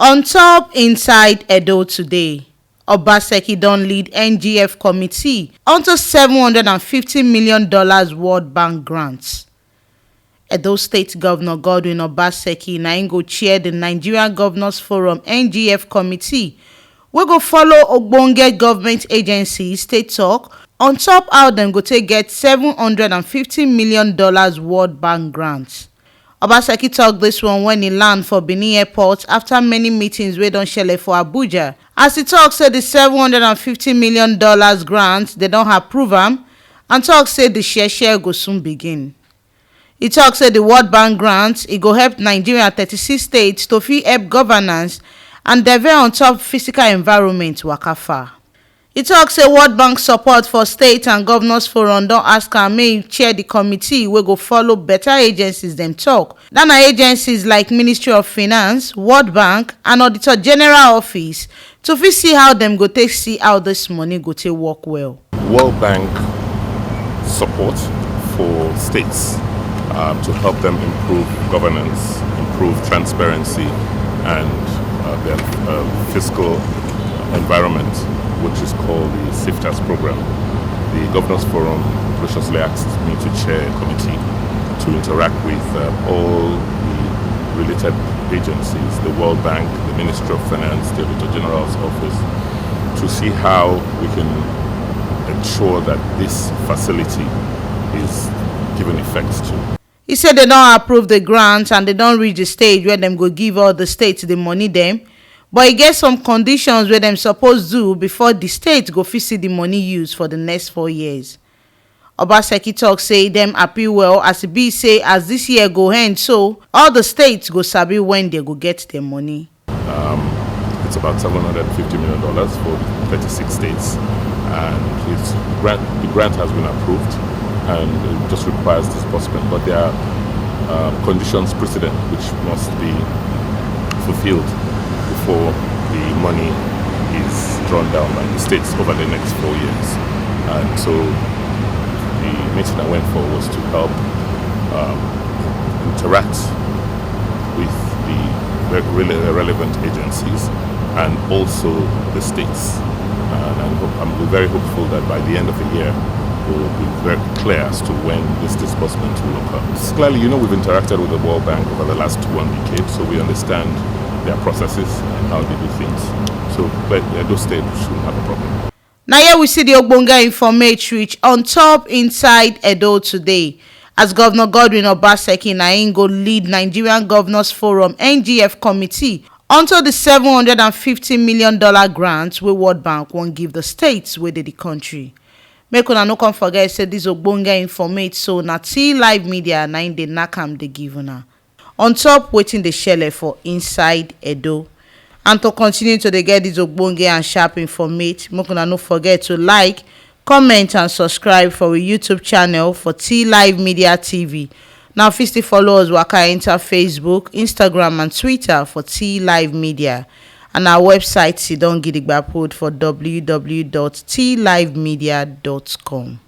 On top inside Edo today, Obaseki don lead NGF committee onto $750 million World Bank grants. Edo State Governor Godwin Obaseki na im go chair the Nigerian Governors Forum NGF committee wey go follow ogbonge government agencies take talk on top how dem go take get $750 million World Bank grants. Obaseki tok dis one wen e land for Benin Airport after many meetings wey don shele for Abuja. As e tok say the $750 million grant dem don approve am and tok say the share go soon begin. E tok say the World Bank grant e go help Nigeria 36 states to fit help governance and develop on top physical environment waka far. E tok say World Bank support for state and governors forum don ask am make e chair the committee wey go follow better agencies dem talk. Dat na agencies like Ministry of Finance, World Bank and Auditor General Office to fit see how dem go take see how dis money go take work well. World Bank support for states to help them improve governance, improve transparency and their fiscal environment, which is called the SIFTAS program. The Governors Forum graciously asked me to chair a committee to interact with all the related agencies, the World Bank, the Ministry of Finance, the Auditor General's Office, to see how we can ensure that this facility is given effect to. He said they don't approve the grant and they don't reach the stage where them go give all the states the money them. But e get some conditions wey dem suppose do before the state go fit see the money used for the next 4 years. Obaseki tok say dem happy well as e be say as this year go end so all the states go sabi when they go get their money. It's about $750 million for 36 states and the grant has been approved and it just requires disbursement, but there are conditions precedent which must be fulfilled before the money is drawn down by the states over the next 4 years. And so the meeting I went for was to help interact with the really relevant agencies and also the states. And I'm very hopeful that by the end of the year we will be very clear as to when this disbursement will occur. Clearly, we've interacted with the World Bank over the last 1 decade, so we understand their processes and how they do things. So, but those states shouldn't have a problem. Now here we see the ogbonge information reach on top inside Edo today. As Governor Godwin Obaseki na im go lead Nigerian Governors Forum NGF committee onto the $750 million grant wey World Bank wan give the states wey dey the country. Make una no come forget say this ogbonge informate so na T Live Media na im dey knack am dey give una. On top wetin dey shele for inside Edo. And to continue to dey get this ogbonge and sharp informate, make una no forget to like, comment and subscribe for our YouTube channel for T Live Media TV. Now fit still follow us waka enter Facebook, Instagram and Twitter for T Live Media. And our website sidon gidigba put for www.tlivemedia.com.